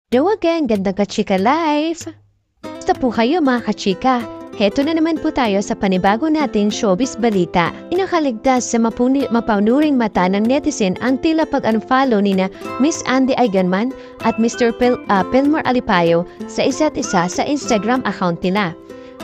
Hello again, gandang kachika life! Basta po kayo mga kachika. Heto na naman po tayo sa panibago nating showbiz balita. Inakaligtas sa mapanuring mata ng netizen ang tila pag-unfollow ni na Miss Andy Eigenman at Mr. Pilmar Alipayo sa isa't isa sa Instagram account nila.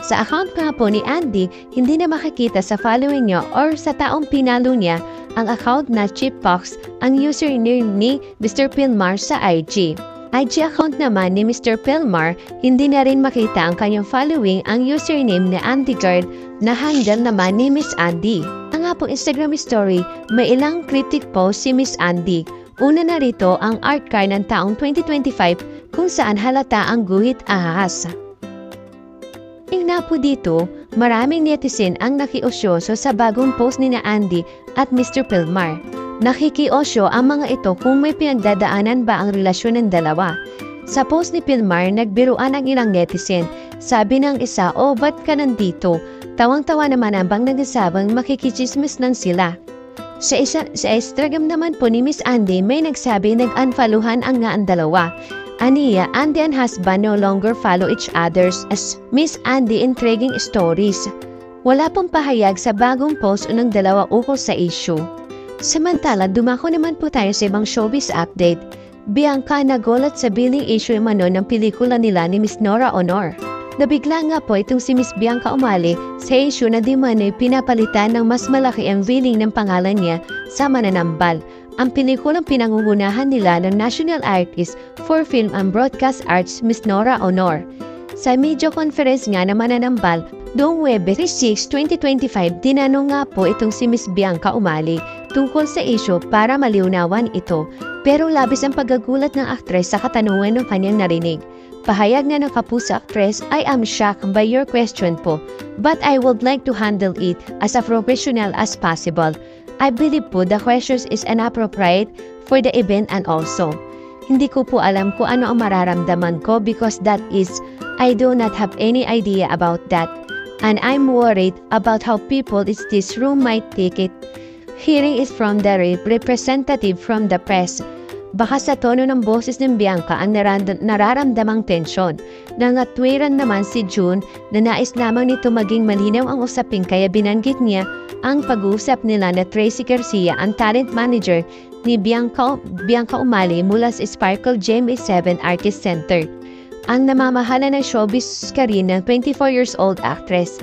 Sa account nga po ni Andy, hindi na makikita sa following niya or sa taong pinalo niya ang account na Chipbox ang username ni Mr. Pilmar sa IG. IG account naman ni Mr. Pilmar, hindi na rin makita ang kanyang following ang username ni Andy Girl na handle naman ni Miss Andy. Ang nga pong Instagram story, may ilang critic post si Miss Andy. Una na rito ang art card ng taong 2025 kung saan halata ang guhit ahas. Tingnan po dito, maraming netizen ang nakiosyoso sa bagong post ni na Andy at Mr. Pilmar. Nakikiosyo ang mga ito kung may pinagdadaanan ba ang relasyon ng dalawa. Sa post ni Pilmar, nagbiruan ang ilang netizen. Sabi ng isa, "Oh, ba't ka nandito?" Tawang-tawa naman ang nagsabang makikichismis lang sila. Sa Instagram naman po ni Miss Andy, may nagsabi nag-unfollowan ang nga ang dalawa. Aniya, Andy and husband no longer follow each others as Miss Andy intriguing stories. Wala pong pahayag sa bagong post ng dalawa ukol sa issue. Samantala, dumako naman po tayo sa ibang showbiz update. Bianca nagulat sa billing issue mano ng pelikula nila ni Miss Nora Honor. Nabigla nga po itong si Miss Bianca umali sa issue na di mano'y pinapalitan ng mas malaki ang billing ng pangalan niya sa mananambal. Ang pelikulang pinangungunahan nila ng National Artist for Film and Broadcast Arts Miss Nora Honor. Sa media conference nga na mananambal, noong Webes 6, 2025, tinanong nga po itong si Miss Bianca Umali tungkol sa issue para maliunawan ito. Pero labis ang pagkagulat ng aktres sa katanungan ng kanyang narinig. Pahayag nga ng kapuso actress, "I am shocked by your question po, but I would like to handle it as a professional as possible. I believe po the question is inappropriate for the event and also. Hindi ko po alam kung ano ang mararamdaman ko because that is, I do not have any idea about that. And I'm worried about how people in this room might take it. Hearing it from the representative from the press." Baka sa tono ng boses ng Bianca ang nararamdamang tensyon. Nangatwiran naman si June na nais lamang nito maging malinaw ang usapin kaya binanggit niya ang pag-uusap nila na Tracy Garcia, ang talent manager ni Bianca Umali mula sa Sparkle GMA7 Artist Center. Ang namamahala ng showbiz career ng 24 years old actress.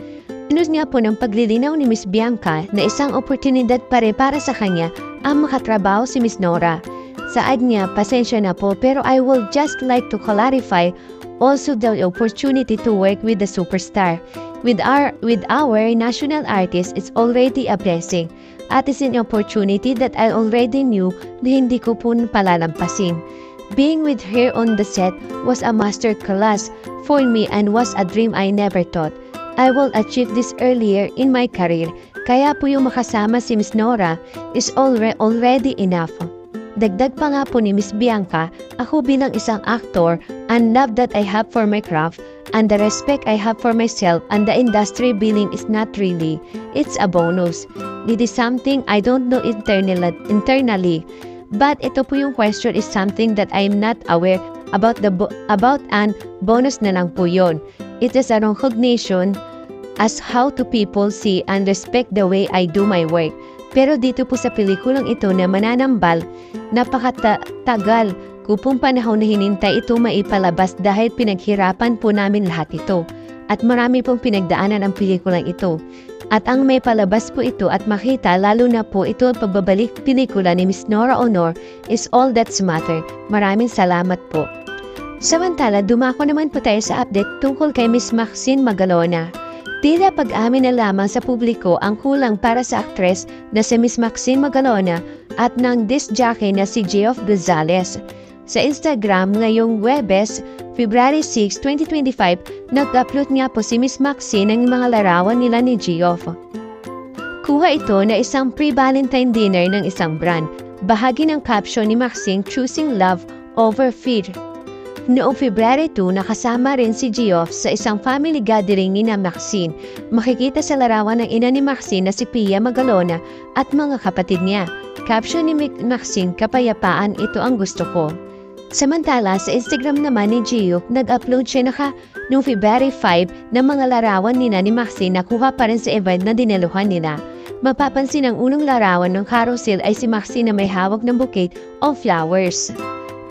Inus niya po ng paglilinaw ni Miss Bianca na isang oportunidad para sa kanya ang makatrabaho si Miss Nora. Saad niya, "Pasensya na po pero I would just like to clarify also the opportunity to work with the superstar. With our national artist, it's already a blessing. At is an opportunity that I already knew na hindi ko po palalampasin. Being with her on the set was a master class for me and was a dream I never thought I will achieve this earlier in my career. Kaya po yung makasama si Miss Nora is already enough." Dagdag pa nga po ni Miss Bianca, "Ako bilang isang actor, and love that I have for my craft, and the respect I have for myself and the industry billing is not really. It's a bonus. It is something I don't know internally. But ito po yung question is something that I'm not aware about and bonus na lang po yun. It is a recognition as how to people see and respect the way I do my work." Pero dito po sa pelikulang ito na mananambal, napakatagal ko pong panahon na hinintay ito maipalabas dahil pinaghirapan po namin lahat ito. At marami pong pinagdaanan ang pelikulang ito. At ang may palabas po ito at makita lalo na po ito ang pagbabalik pelikula ni Miss Nora Honor is all that's matter. Maraming salamat po. Samantala, dumako naman po tayo sa update tungkol kay Miss Maxine Magalona. Tila pag-amin na lamang sa publiko ang kulang para sa aktres na si Miss Maxine Magalona at ng disc jockey na si Geoff Gonzalez. Sa Instagram ngayong Webes, February 6, 2025, nag-upload nga po si Miss Maxine ng mga larawan nila ni Geoff. Kuha ito na isang pre-Valentine dinner ng isang brand. Bahagi ng caption ni Maxine, "Choosing love over fear." Noong February 2, nakasama rin si Geoff sa isang family gathering ni na Maxine. Makikita sa larawan ng ina ni Maxine na si Pia Magalona at mga kapatid niya. Caption ni Maxine, "Kapayapaan, ito ang gusto ko." Samantala, sa Instagram naman ni Gio, nag-upload siya noong February 5 ng mga larawan ni Maxine na kuha pa rin sa event na dineluhan nila. Mapapansin ang unang larawan ng carousel ay si Maxine na may hawak ng bouquet of flowers.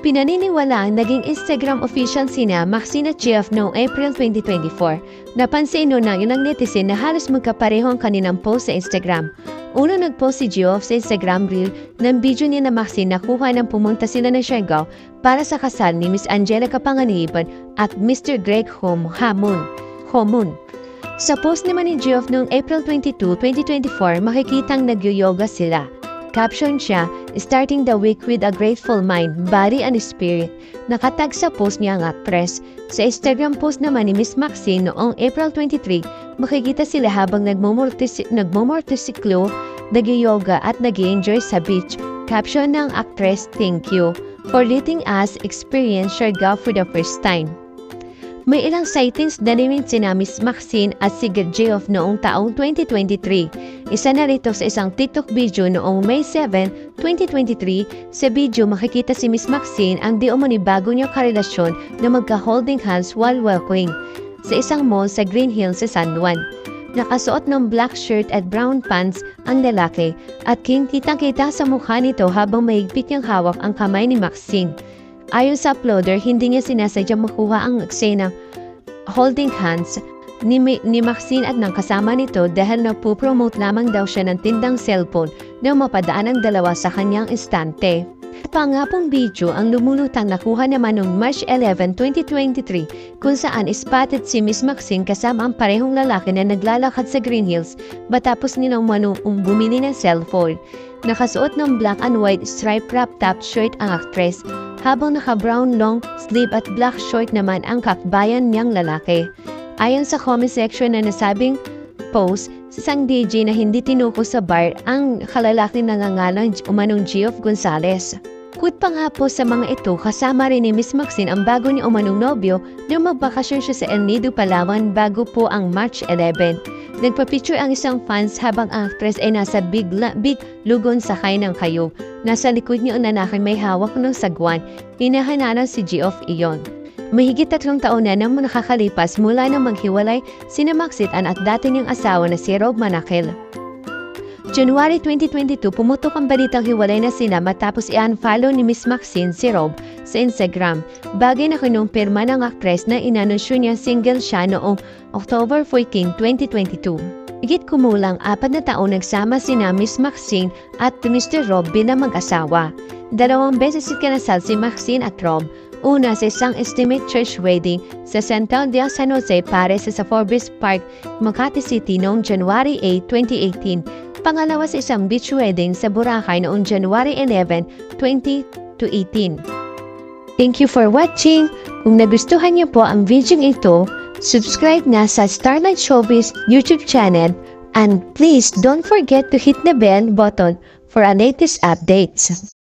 Pinaniniwalaang naging Instagram official sina Maxine at Geoff noong April 2024. Napansin noon ng ilang netizen na halos magkapareho ang kanilang post sa Instagram. Una nag-post si Geoff sa Instagram reel ng video niya na Maxine na kuha nang pumunta sila ng Siargao para sa kasal ni Miss Angelica Panganiban at Mr. Greg Homon. Sa post naman ni Geoff noong April 22, 2024, makikitang nagyo-yoga sila. Caption siya, "Starting the week with a grateful mind, body and spirit." Nakatag sa post niya ang actress. Sa Instagram post naman ni Miss Maxine noong April 23, makikita sila habang nagmomortisiklo, nag-yoga at nag-enjoy sa beach. Caption ng actress, "Thank you for letting us experience Siargao for the first time." May ilang sightings na rin sina Miss Maxine at si Geoff noong taong 2023. Isa na rito sa isang TikTok video noong May 7, 2023. Sa video makikita si Miss Maxine ang di umani bago niyang karelasyon na magka-holding hands while walking sa isang mall sa Green Hills sa San Juan. Nakasuot ng black shirt at brown pants ang lalaki at kitang-kita sa mukha nito habang mahigpit niyang hawak ang kamay ni Maxine. Ayon sa uploader, hindi niya sinasadyang makuha ang eksena holding hands ni Maxine at ng kasama nito dahil nagpo-promote lamang daw siya ng tindang cellphone na mapadaan ang dalawa sa kanyang istante. Pangapong video ang lumulutang nakuha naman noong March 11, 2023 kung saan spotted si Miss Maxine kasama ang parehong lalaki na naglalakad sa Green Hills matapos nilang bumili ng cellphone. Nakasuot ng black and white striped crop top shirt ang actress habang naka-brown long sleeve at black short naman ang kakbayan niyang lalaki. Ayon sa comment section na nasabing post, sa isang DJ na hindi tinuko sa bar ang kalalaki na nangangalang umanong Geoff Gonzalez. Kut pa nga po sa mga ito, kasama rin ni Miss Maxine ang bago ni umanong nobyo nang magbakasyon siya sa El Nido, Palawan bago po ang March 11. Nagpa-picture ang isang fans habang ang actress ay nasa big lugon sakay ng kayo. Nasa likod niya ang lalaki may hawak ng sagwan. Hinahanaran si Geoff iyon. Mahigit 3 taon na nang nakakalipas mula nang maghiwalay sina Maxine at dati niyang asawa na si Rob Manakil. January 2022, pumutok ang balitang hiwalay na sila matapos i-unfollow ni Miss Maxine si Rob sa Instagram. Bagay na kinumpirma ng actress na inanunsyo niya single siya noong October 14, 2022. Higit kumulang 4 na taon nagsama sina Miss Maxine at Mr. Rob bilang mag-asawa. 2 beses ikinasal si Maxine at Rob. Una sa isang estimate church wedding sa Central de San Jose Pares sa Forbes Park, Makati City noong January 8, 2018. Pangalawa sa isang beach wedding sa Boracay noong January 11, 2018. Thank you for watching. Kung nagustuhan niyo po ang video ito, subscribe na sa Starlight Showbiz YouTube channel and please don't forget to hit the bell button for our latest updates.